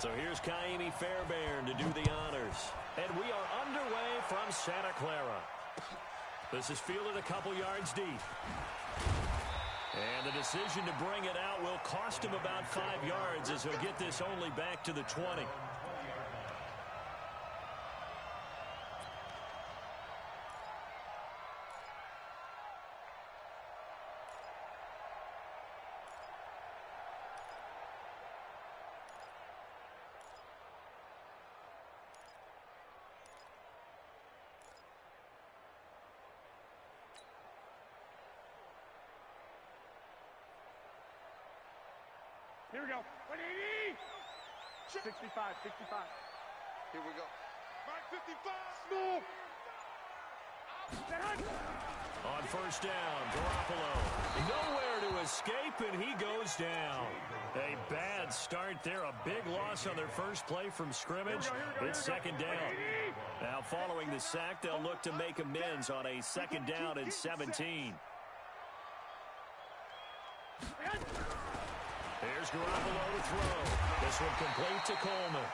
So here's Kaimi Fairbairn to do the honors. And we are underway from Santa Clara. This is fielded a couple yards deep. And the decision to bring it out will cost him about 5 yards as he'll get this only back to the 20. Here we go. 180. 65, 65. Here we go. 55. Move. On first down, Garoppolo. Nowhere to escape, and he goes down. A bad start there. A big loss on their first play from scrimmage. It's second down. Now following the sack, they'll look to make amends on a second down and 17. Here's Garoppolo to throw. This one complete to Coleman.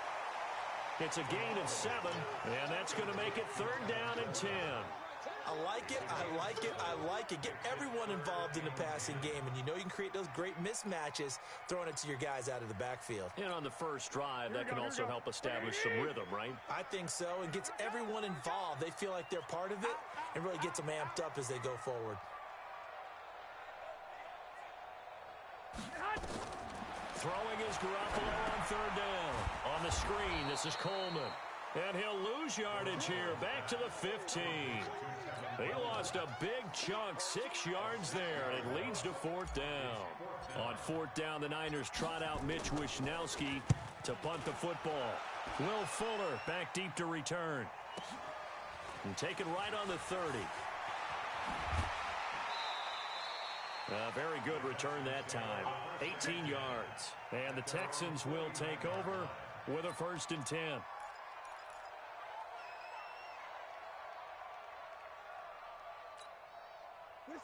It's a gain of 7, and that's going to make it third down and 10. I like it, I like it, I like it. Get everyone involved in the passing game, and you know you can create those great mismatches throwing it to your guys out of the backfield. And on the first drive, that can also help establish some rhythm, right? I think so, and gets everyone involved. They feel like they're part of it, and really gets them amped up as they go forward. Throwing is Garoppolo on third down. On the screen, this is Coleman. And he'll lose yardage here, back to the 15. They lost a big chunk, 6 yards there, and it leads to fourth down. On fourth down, the Niners trot out Mitch Wishnowski to punt the football. Will Fuller back deep to return. And taken right on the 30. A very good return that time. 18 yards. And the Texans will take over with a 1st and 10.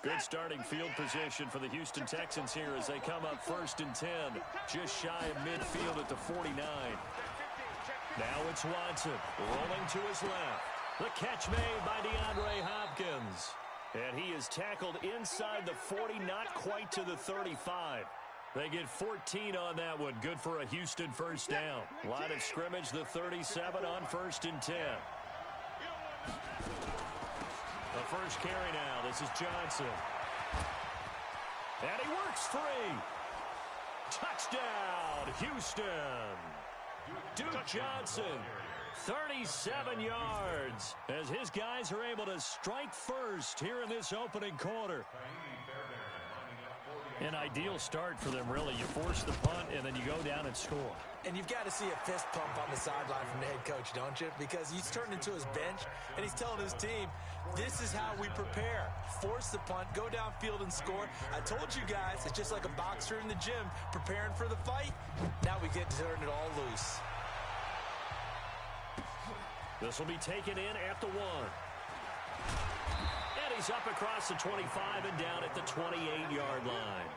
Good starting field position for the Houston Texans here as they come up 1st and 10. Just shy of midfield at the 49. Now it's Watson rolling to his left. The catch made by DeAndre Hopkins. And he is tackled inside the 40, not quite to the 35. They get 14 on that one. Good for a Houston first down. Line of scrimmage, the 37 on 1st and 10. The first carry now. This is Johnson. And he works free. Touchdown, Houston. Duke Johnson. 37 yards as his guys are able to strike first here in this opening quarter. An ideal start for them, really. You force the punt, and then you go down and score. And you've got to see a fist pump on the sideline from the head coach, don't you? Because he's turned into his bench, and he's telling his team, this is how we prepare. Force the punt, go downfield and score. I told you guys, it's just like a boxer in the gym preparing for the fight. Now we get to turn it all loose. This will be taken in at the 1. And he's up across the 25 and down at the 28-yard line.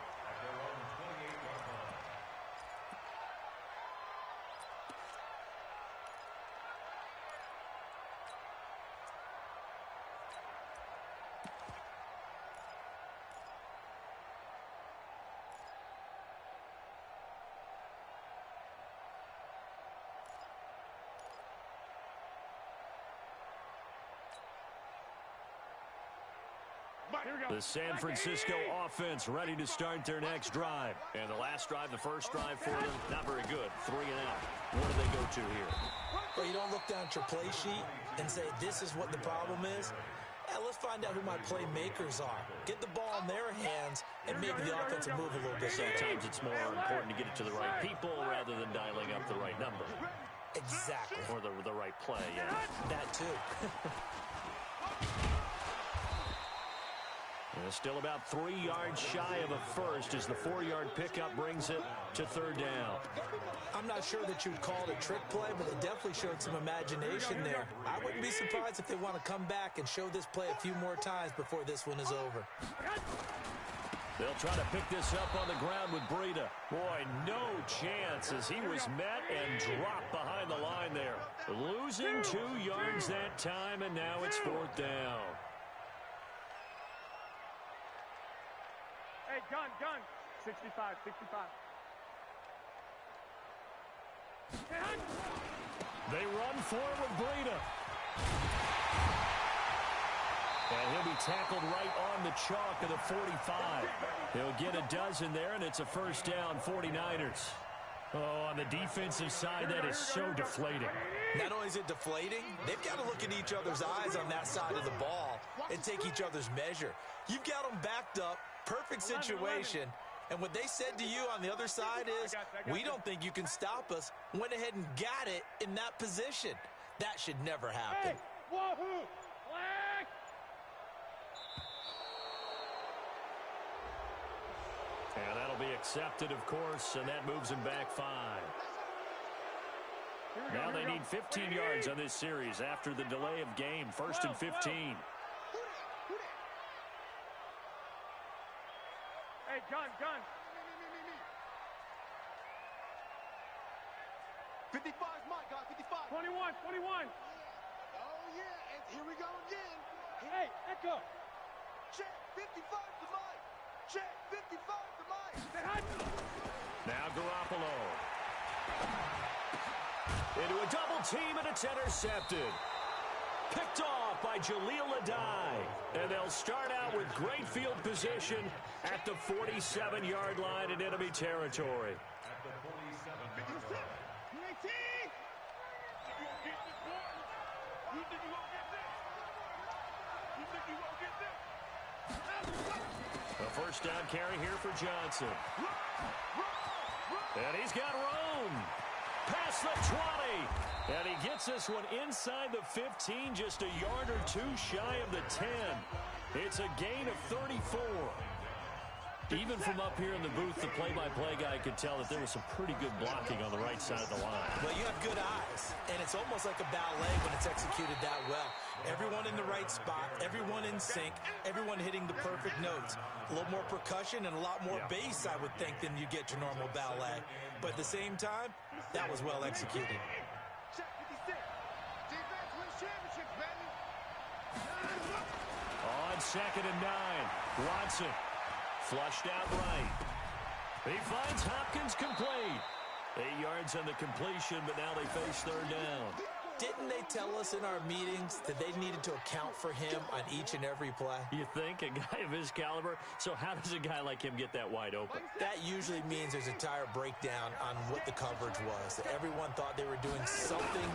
The San Francisco offense ready to start their next drive. And the last drive, the first drive for them, not very good. 3 and out. What do they go to here? Well, you don't look down at your play sheet and say, this is what the problem is. Let's find out who my playmakers are. Get the ball in their hands and maybe the offense will move a little bit. Sometimes it's more important to get it to the right people rather than dialing up the right number. Exactly. Or the right play, yeah. That too. Still about 3 yards shy of a first as the 4-yard pickup brings it to third down. I'm not sure that you'd call it a trick play, but they definitely showed some imagination there. I wouldn't be surprised if they want to come back and show this play a few more times before this one is over. They'll try to pick this up on the ground with Breida. Boy, no chance as he was met and dropped behind the line there. Losing 2 yards that time, and now it's 4th down. Hey, gun. 65. They run forward with Breida. And he'll be tackled right on the chalk of the 45. He'll get a dozen there, and it's a 1st down, 49ers. Oh, on the defensive side, that is so deflating. Not only is it deflating, they've got to look in each other's eyes on that side of the ball and take each other's measure. You've got them backed up, perfect situation, and what they said to you on the other side is, we don't think you can stop us. Went ahead and got it in that position. That should never happen. Hey, wahoo! Flag! And that'll be accepted, of course, and that moves him back 5. Now they need 15 yards on this series after the delay of game. 1st and 15. Hey, gun. 55 is mine, guys. 55. 21. Oh, yeah. And here we go again. Hey, Echo. Check. 55 to mine. Check. 55 to mine. Now Garoppolo. Into a double team, and it's intercepted. Picked off by Jaleel Adai. And they'll start out with great field position at the 47-yard line in enemy territory. A 1st down carry here for Johnson. And he's got room. Past the 20. And he gets this one inside the 15, just a yard or 2 shy of the 10. It's a gain of 34. Even from up here in the booth, the play-by-play guy could tell that there was some pretty good blocking on the right side of the line. Well, you have good eyes, and it's almost like a ballet when it's executed that well. Everyone in the right spot, everyone in sync, everyone hitting the perfect notes. A little more percussion and a lot more bass, I would think, than you get your normal ballet. But at the same time, that was well executed. Check 56. Defense wins championships, baby. On 2nd and 9, Watson flushed out right. He finds Hopkins complete. 8 yards on the completion, but now they face 3rd down. Didn't they tell us in our meetings that they needed to account for him on each and every play? You think? A guy of his caliber? So how does a guy like him get that wide open? That usually means there's a entire breakdown on what the coverage was. That everyone thought they were doing something,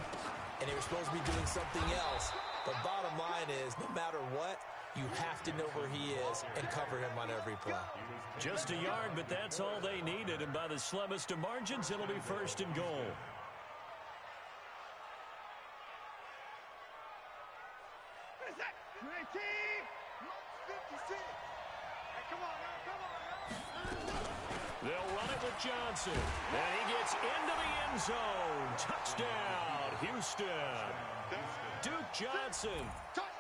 and they were supposed to be doing something else. But bottom line is, no matter what, you have to know where he is and cover him on every play. Just a yard, but that's all they needed. And by the slimmest of margins, it'll be 1st and goal. They'll run it with Johnson. And he gets into the end zone. Touchdown, Houston. Duke Johnson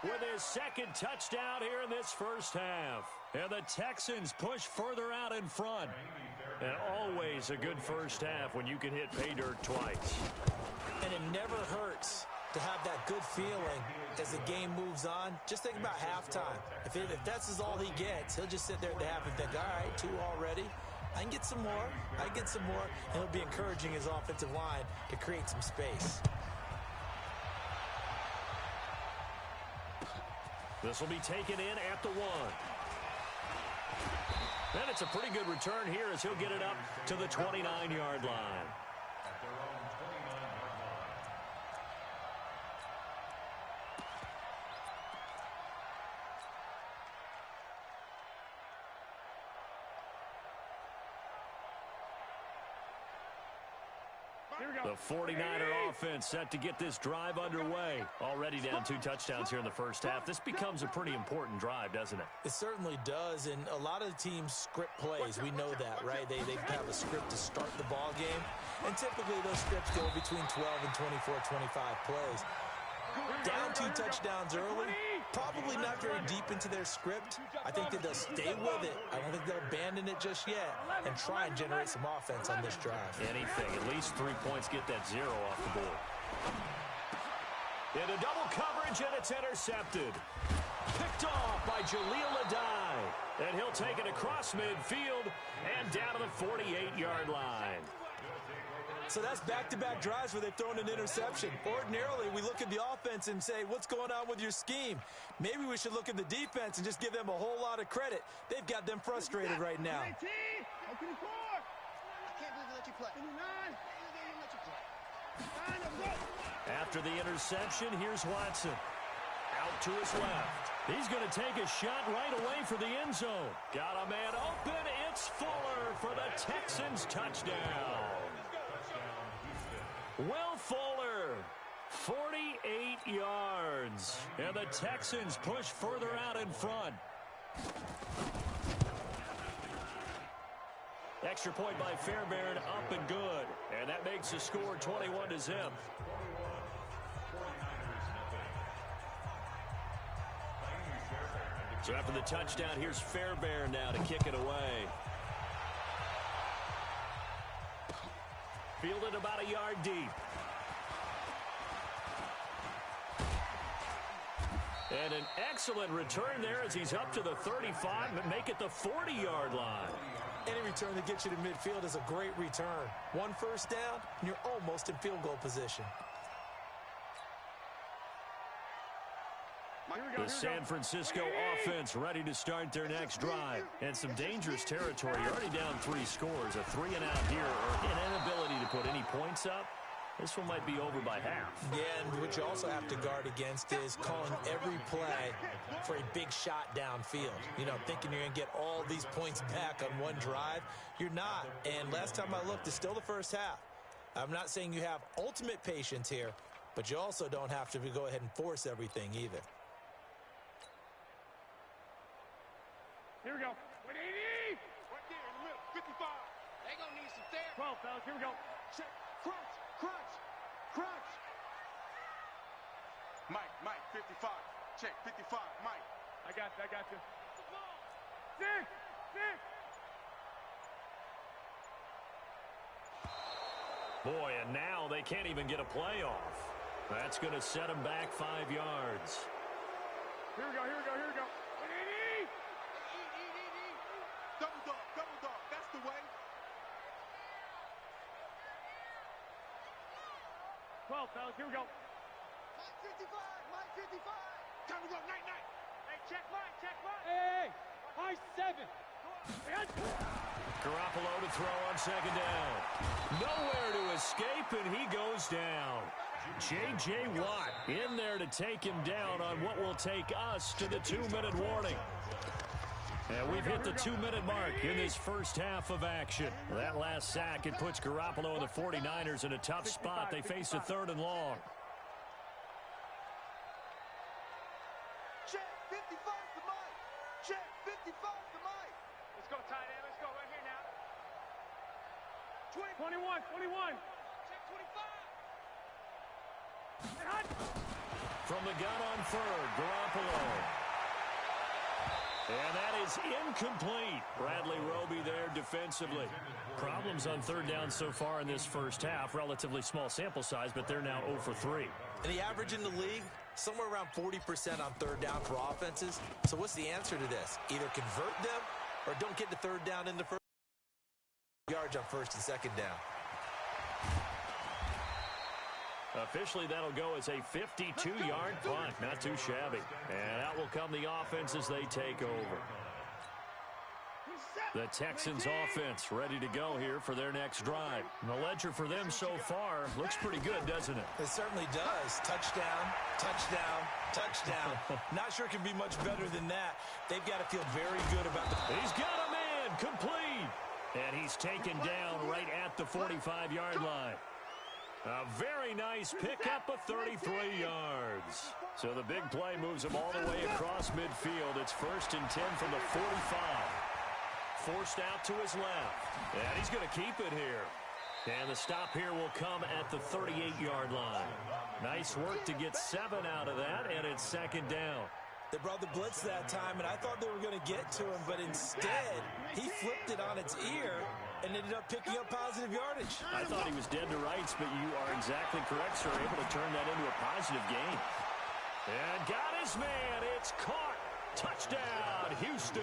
with his 2nd touchdown here in this 1st half. And the Texans push further out in front. And always a good 1st half when you can hit pay dirt twice. And it never hurts to have that good feeling as the game moves on. Just think about halftime. If that's all he gets, he'll just sit there at the half and think, all right, 2 already. I can get some more. I can get some more. And he'll be encouraging his offensive line to create some space. This will be taken in at the 1. And it's a pretty good return here as he'll get it up to the 29-yard line. The 49er offense set to get this drive underway. Already down 2 touchdowns here in the 1st half. This becomes a pretty important drive, doesn't it? It certainly does, and a lot of the teams script plays. We know that, right? They have a script to start the ball game, and typically those scripts go between 12 and 24, 25 plays. Down 2 touchdowns early, Probably not very deep into their script. I think that they'll stay with it. I don't think they'll abandon it just yet and try and generate some offense on this drive. Anything. At least 3 points, get that 0 off the board. Into double coverage, and it's intercepted. Picked off by Jaleel Adai. And he'll take it across midfield and down to the 48-yard line. So that's back-to-back drives where they've thrown an interception. Ordinarily, we look at the offense and say, what's going on with your scheme? Maybe we should look at the defense and just give them a whole lot of credit. They've got them frustrated right now. I can't believe they let you play. After the interception, here's Watson. Out to his left. He's going to take a shot right away for the end zone. Got a man open. It's Fuller for the Texans touchdown. Will Fuller, 48 yards. And the Texans push further out in front. Extra point by Fairbairn, up and good. And that makes the score 21-0. So after the touchdown, here's Fairbairn now to kick it away. Fielded about a yard deep. And an excellent return there as he's up to the 35 and make it the 40-yard line. Any return that gets you to midfield is a great return. One first down, and you're almost in field goal position. The San Francisco offense ready to start their next drive. And some dangerous territory. You're already down 3 scores. A 3 and out here, or an inability to put any points up. This one might be over by half. Yeah, and what you also have to guard against is calling every play for a big shot downfield. You know, thinking you're going to get all these points back on one drive. You're not. And last time I looked, it's still the first half. I'm not saying you have ultimate patience here, but you also don't have to go ahead and force everything either. Here we go. 180. Right there in the middle. 55. They gonna need some therapy. 12, fellas. Here we go. Check. Crunch. Crunch. Crunch. Mike. 55. Check. 55. Mike. I got you. 6. Boy, and now they can't even get a play off. That's going to set them back 5 yards. Here we go. 180. Double dog. That's the way. 12, fellas. Here we go. Mike 55. Time to go. Night. Hey, check Mike. Hey. High 7. Garoppolo to throw on second down. Nowhere to escape, and he goes down. J.J. Watt in there to take him down on what will take us to the 2-minute warning. And we've hit the 2-minute mark in this first half of action. That last sack, it puts Garoppolo and the 49ers in a tough spot. They face a 3rd and long. Check. 55 to Mike. Check. 55 to Mike. Let's go, tight end. Let's go right here now. 21. Check 25. From the gun on 3rd, Garoppolo. And that is incomplete. Bradley Roby there defensively. Problems on 3rd down so far in this first half. Relatively small sample size, but they're now 0 for 3. And the average in the league, somewhere around 40% on 3rd down for offenses. So what's the answer to this? Either convert them or don't get the 3rd down in the first yards on 1st and 2nd down. Officially, that'll go as a 52-yard punt. Not too shabby. And out will come the offense as they take over. The Texans offense ready to go here for their next drive. And the ledger for them so far looks pretty good, doesn't it? It certainly does. Touchdown. Not sure it can be much better than that. They've got to feel very good about the... He's got a man complete. And he's taken down right at the 45-yard line. A very nice pickup of 33 yards. So the big play moves him all the way across midfield. It's 1st and 10 from the 45. Forced out to his left. And he's going to keep it here. And the stop here will come at the 38-yard line. Nice work to get 7 out of that, and it's 2nd down. They brought the blitz that time, and I thought they were going to get to him, but instead, he flipped it on its ear and ended up picking up positive yardage. I thought he was dead to rights, but you are exactly correct, sir. Able to turn that into a positive gain. And got his man. It's caught. Touchdown, Houston.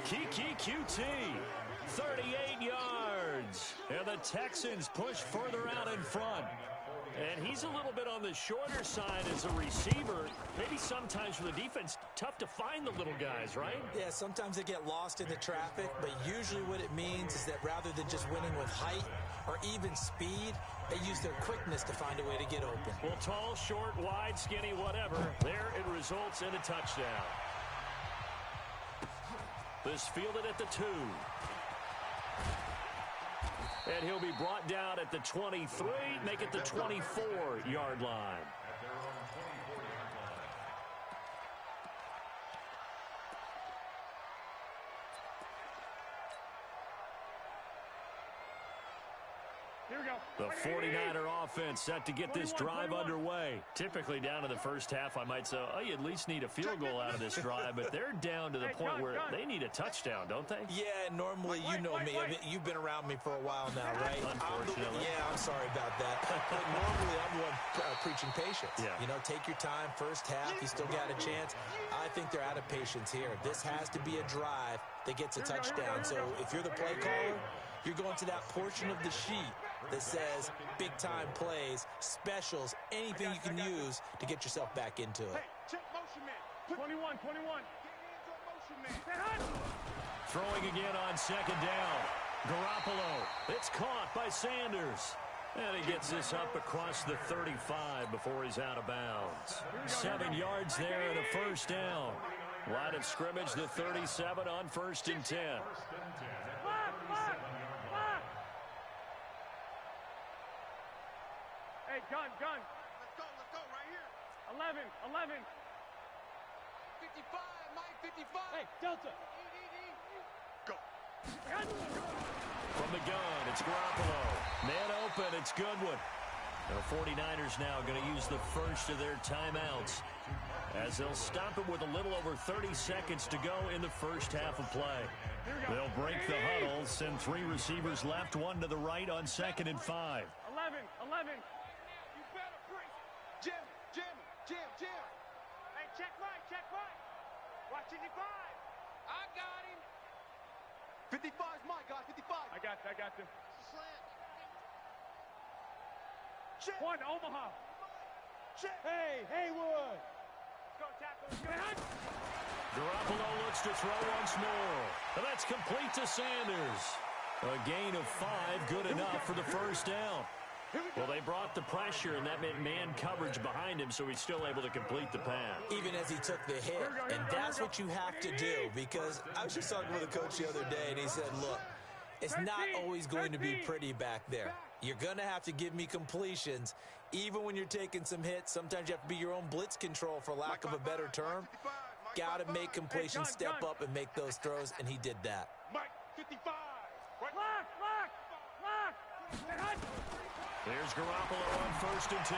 Kiki QT, 38 yards. And the Texans push further out in front. And he's a little bit on the shorter side as a receiver. Maybe sometimes for the defense, tough to find the little guys, right? Yeah, sometimes they get lost in the traffic, but usually what it means is that rather than just winning with height or even speed, they use their quickness to find a way to get open. Well, tall, short, wide, skinny, whatever. There it results in a touchdown. This fielded at the 2. And he'll be brought down at the 23, make it the 24-yard line. Here we go. The 49er offense set to get this drive underway. Typically down to the first half, I might say, oh, you at least need a field goal out of this drive, but they're down to the point where they need a touchdown, don't they? Yeah, normally, you know me. I mean, you've been around me for a while now, right? Unfortunately. I'm sorry about that. But normally, I'm the one preaching patience. Yeah. You know, take your time, first half, you still got a chance. I think they're out of patience here. This has to be a drive that gets a touchdown. So if you're the play caller, you're going to that portion of the sheet that says big-time plays, specials, anything you can use to get yourself back into it. Hey, check motion man. 21. Get hands on motion man. Throwing again on second down. Garoppolo. It's caught by Sanders. And he gets this up across the 35 before he's out of bounds. 7 yards there and a first down. Line of scrimmage, the 37 on 1st and 10. Hey, gun. Let's go right here. 11. 55, Mike, 55. Hey, Delta. Go. From the gun, it's Garoppolo. Man open, it's Goodwin. The 49ers now going to use the first of their timeouts as they'll stop it with a little over 30 seconds to go in the first half of play. They'll break the huddle, send 3 receivers left, 1 to the right on 2nd and 5. 11. You better break. Jim. Hey, check right. Watch 55. I got him. 55's my guy, 55. I got you. Slant. Check. 1, Omaha. Check. Hey, Haywood. Let's go, tackle. Garoppolo looks to throw once more. And that's complete to Sanders. A gain of 5, good enough for the first down. Well, they brought the pressure, and that meant man coverage behind him, so he's still able to complete the pass. Even as he took the hit, and that's what you have to do, because I was just talking with a coach the other day, and he said, look, it's not always going to be pretty back there. You're going to have to give me completions, even when you're taking some hits. Sometimes you have to be your own blitz control, for lack of a better term. Got to make completions, step up, and make those throws, and he did that. Mike, 55. Lock. There's Garoppolo on 1st and 10.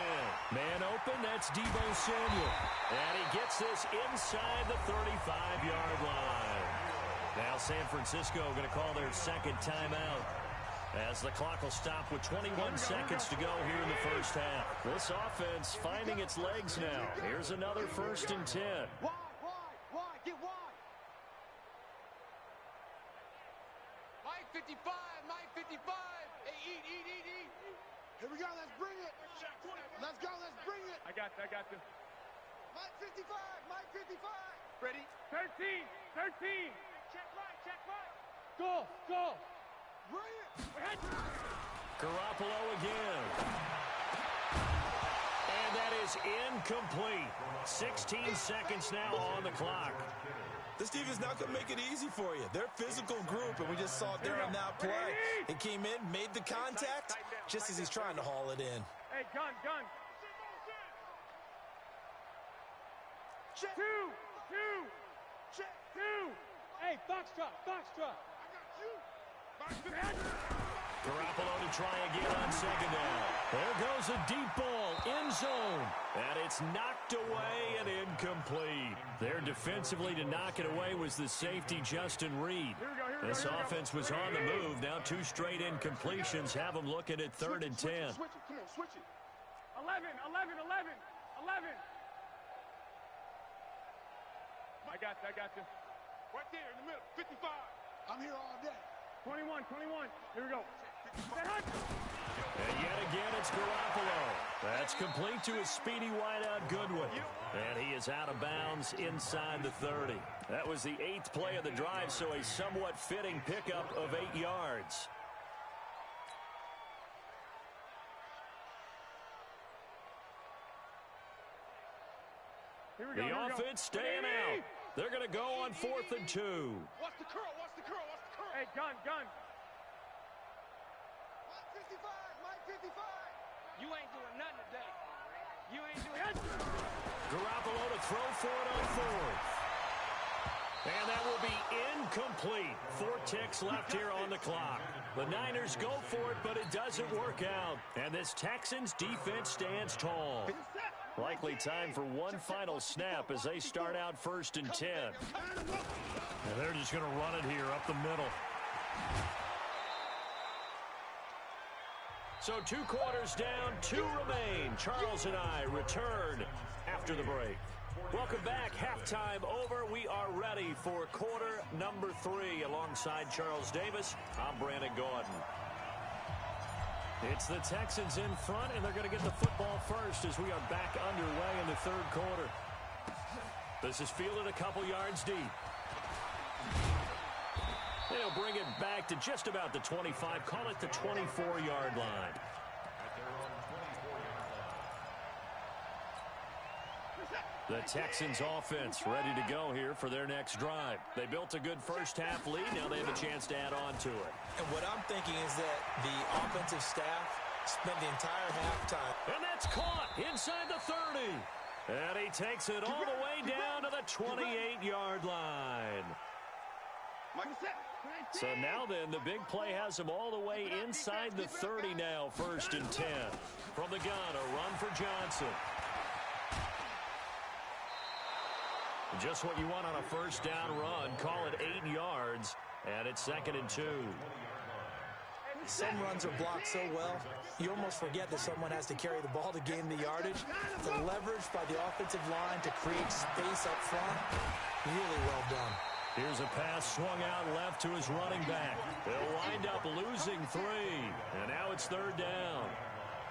Man open, that's Deebo Samuel. And he gets this inside the 35-yard line. Now San Francisco going to call their second timeout, as the clock will stop with 21 seconds to go here in the first half. This offense finding its legs now. Here's another 1st and 10. Wide. Get wide. Mike, 55. Hey, eat. Here we go, let's bring it. Let's bring it. I got you. Mike 55. Ready? 13. Check right. Go. Bring it. Garoppolo again. And that is incomplete. 16 seconds now on the clock. This defense not going to make it easy for you. They're a physical group, and we just saw it there on that play. He came in, made the contact, just as he's trying to haul it in. Hey, gun. Check. 2. Check. Hey, Foxtrot. Garoppolo to try again on second down. There goes a deep ball, end zone. And it's knocked knocked away and incomplete. There defensively to knock it away was the safety, Justin Reed. This offense was on the move. Now 2 straight incompletions have them looking at 3rd and 10. Switch it. Come on, switch it. 11. I got you. Right there in the middle. 55. I'm here all day. 21. Here we go. And yet again, it's Garoppolo. That's complete to his speedy wideout Goodwin. And he is out of bounds inside the 30. That was the 8th play of the drive, so a somewhat fitting pickup of 8 yards. The offense staying out. They're going to go on 4th and 2. Watch the curl. Hey, gun. Mike 55. You ain't doing nothing today. You ain't doing nothing. Garoppolo to throw for it on 4th. And that will be incomplete. 4 ticks left here on the clock. The Niners go for it, but it doesn't work out. And this Texans defense stands tall. Likely time for one final snap as they start out 1st and 10. And they're just going to run it here up the middle. So 2 quarters down, 2 remain. Charles and I return after the break. Welcome back. Halftime over. We are ready for quarter number 3. Alongside Charles Davis, I'm Brandon Gordon. It's the Texans in front, and they're going to get the football first as we are back underway in the 3rd quarter. This is fielded a couple yards deep. They'll bring it back to just about the 25. Call it the 24-yard line. The Texans offense ready to go here for their next drive. They built a good first half lead. Now they have a chance to add on to it. And what I'm thinking is that the offensive staff spent the entire halftime. And that's caught inside the 30. And he takes it all the way down to the 28-yard line. So now then, the big play has him all the way inside the 30 now, 1st and 10. From the gun, a run for Johnson. Just what you want on a first down run. Call it 8 yards, and it's 2nd and 2. Some runs are blocked so well, you almost forget that someone has to carry the ball to gain the yardage. The leverage by the offensive line to create space up front, really well done. Here's a pass swung out left to his running back. They'll wind up losing 3, and now it's 3rd down.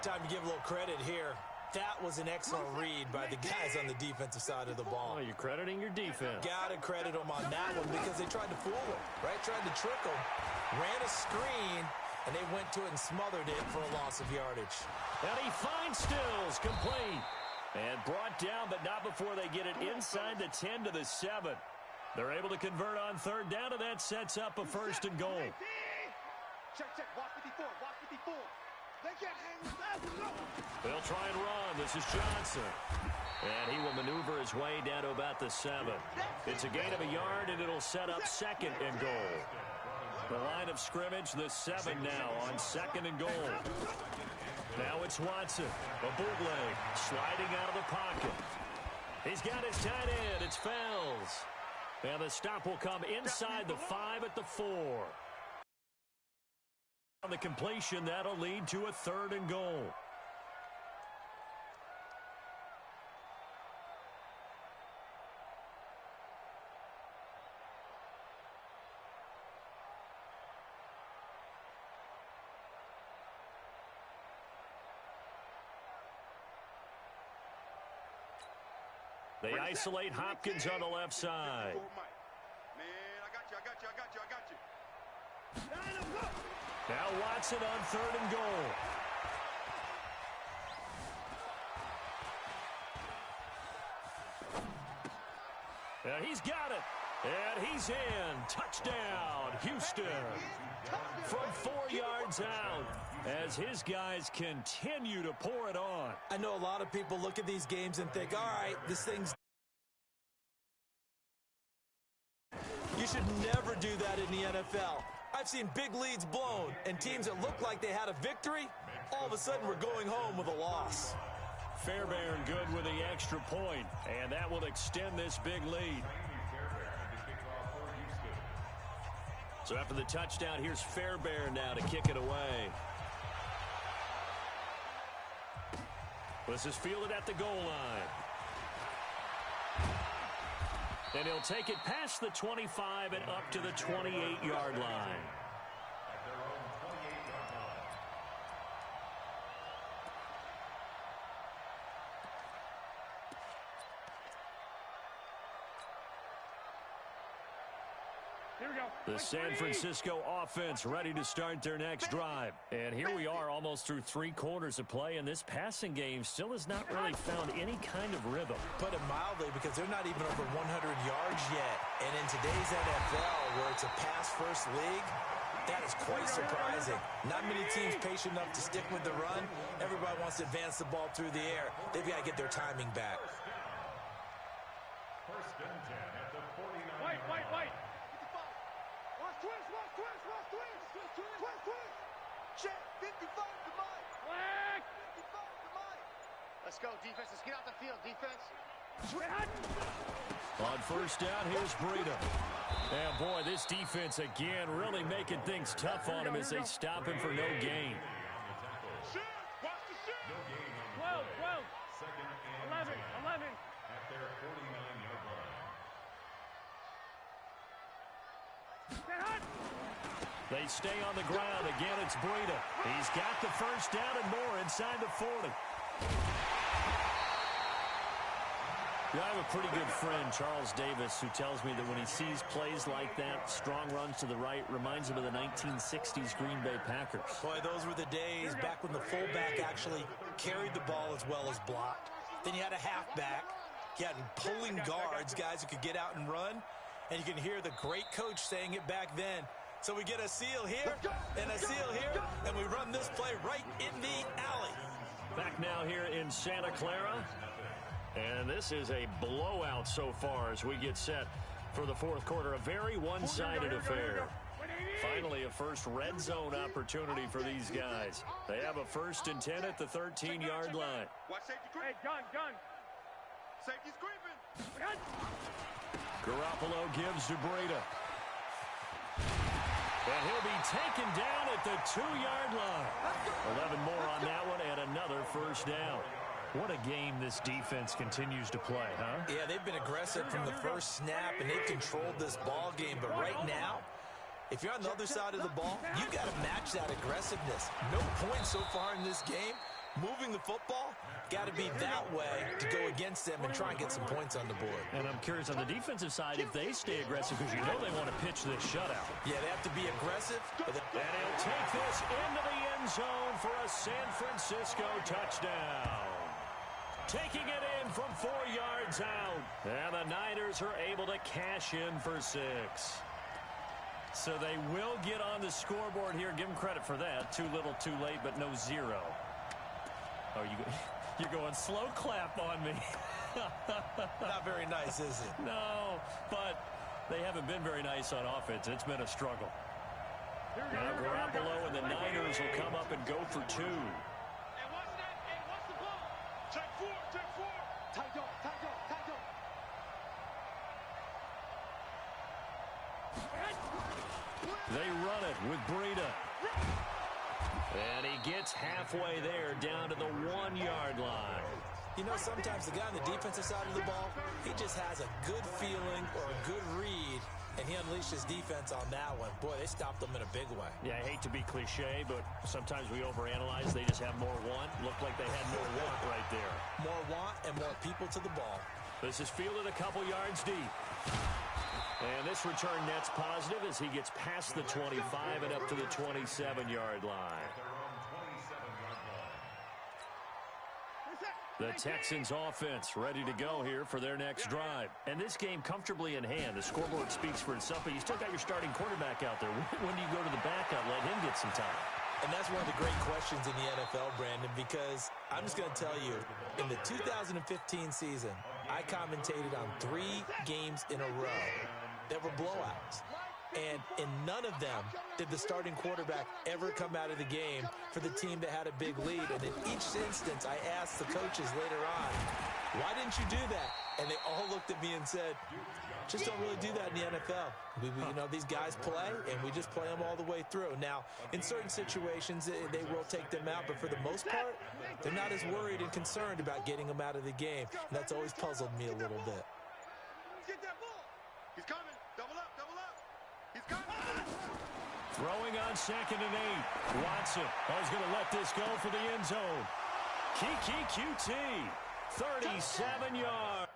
Time to give a little credit here. That was an excellent read by the guys on the defensive side of the ball. Oh, you're crediting your defense. Got to credit them on that one because they tried to fool him, right? Tried to trick him. Ran a screen, and they went to it and smothered it for a loss of yardage. And he finds Stills, complete. And brought down, but not before they get it inside the 10 to the 7. They're able to convert on 3rd down, and that sets up a 1st and goal. Check. Watch 54. They can't hang with that. They'll try and run. This is Johnson. And he will maneuver his way down to about the 7. It's a gain of a yard, and it'll set up 2nd and goal. The line of scrimmage, the 7 now on 2nd and goal. Now it's Watson. A bootleg. Sliding out of the pocket. He's got his tight end. It's Fells. And the stop will come inside the 5 at the 4. On the completion, that'll lead to a 3rd and goal. They isolate Hopkins on the left side. Man, I got you. Now Watson on 3rd and goal. And he's got it. And he's in. Touchdown, Houston. From 4 yards out as his guys continue to pour it on. I know a lot of people look at these games and think, all right, this thing's... You should never do that in the NFL. I've seen big leads blown and teams that looked like they had a victory, all of a sudden were going home with a loss. Fairbairn good with the extra point, and that will extend this big lead. So after the touchdown, here's Fairbairn now to kick it away. This is fielded at the goal line. And he'll take it past the 25 and up to the 28-yard line. The San Francisco offense ready to start their next drive. And here we are almost through 3 quarters of play, and this passing game still has not really found any kind of rhythm. Put it mildly, because they're not even over 100 yards yet. And in today's NFL, where it's a pass-first league, that is quite surprising. Not many teams patient enough to stick with the run. Everybody wants to advance the ball through the air. They've got to get their timing back. First and 10 at the 49. Wait. Twist. Check. 55 to Mike. Flag. 55 to Mike. Let's go, defense. Let's get out the field, defense. On first down, here's Breida. And boy, this defense again really making things tough on him as they stop him for no gain. Shoot. Watch the shoot. 12. 11. At their 49-yard line. They stay on the ground. Again, it's Breida. He's got the first down and more inside the 40. I have a pretty good friend, Charles Davis, who tells me that when he sees plays like that, strong runs to the right, reminds him of the 1960s Green Bay Packers. Boy, those were the days back when the fullback actually carried the ball as well as blocked. Then you had a halfback. You had pulling guards, guys who could get out and run. And you can hear the great coach saying it back then. So we get a seal here and a seal here, and we run this play right in the alley. Back now here in Santa Clara. And this is a blowout so far as we get set for the fourth quarter. A very one-sided affair. Finally, a first red zone opportunity for these guys. They have a first and 10 at the 13-yard line. Watch safety creep. Hey, gun. Safety's creeping. Garoppolo gives to Breida. And he'll be taken down at the 2-yard line. 11 more on that one and another first down. What a game this defense continues to play, huh? Yeah, they've been aggressive from the first snap, and they've controlled this ball game. But right now, if you're on the other side of the ball, you got to match that aggressiveness. No points so far in this game. Moving the football, got to be that way to go against them and try and get some points on the board. And I'm curious on the defensive side if they stay aggressive, because you know they want to pitch this shutout. Yeah, they have to be aggressive. And he'll take this into the end zone for a San Francisco touchdown. Taking it in from 4 yards out. And the Niners are able to cash in for 6. So they will get on the scoreboard here. Give them credit for that. Too little, too late, but no 0. Oh, you're going slow clap on me. Not very nice, is it? No, but they haven't been very nice on offense. It's been a struggle. Now Garoppolo and the Niners will come up and go for 2. Take 4. They run it with Breida. And he gets halfway there down to the 1-yard line. You know, sometimes the guy on the defensive side of the ball, he just has a good feeling or a good read, and he unleashed his defense on that one. Boy, they stopped them in a big way. Yeah, I hate to be cliche, but sometimes we overanalyze. They just have more want. Looked like they had more want right there. More want and more people to the ball. This is fielded a couple yards deep. And this return net's positive as he gets past the 25 and up to the 27-yard line. The Texans offense ready to go here for their next drive. And this game comfortably in hand. The scoreboard speaks for itself, but you still got your starting quarterback out there. When do you go to the backup? Let him get some time. And that's one of the great questions in the NFL, Brandon, because I'm just going to tell you, in the 2015 season, I commentated on 3 games in a row that were blowouts. And in none of them did the starting quarterback ever come out of the game for the team that had a big lead. And in each instance, I asked the coaches later on, why didn't you do that? And they all looked at me and said, just don't really do that in the NFL. You know, these guys play, and we just play them all the way through. Now, in certain situations, they will take them out, but for the most part, they're not as worried and concerned about getting them out of the game. And that's always puzzled me a little bit. Get that ball. He's coming. Double up, double up. He's coming. Throwing on 2nd and 8. Watson is going to let this go for the end zone. Kiki QT, 37 yards.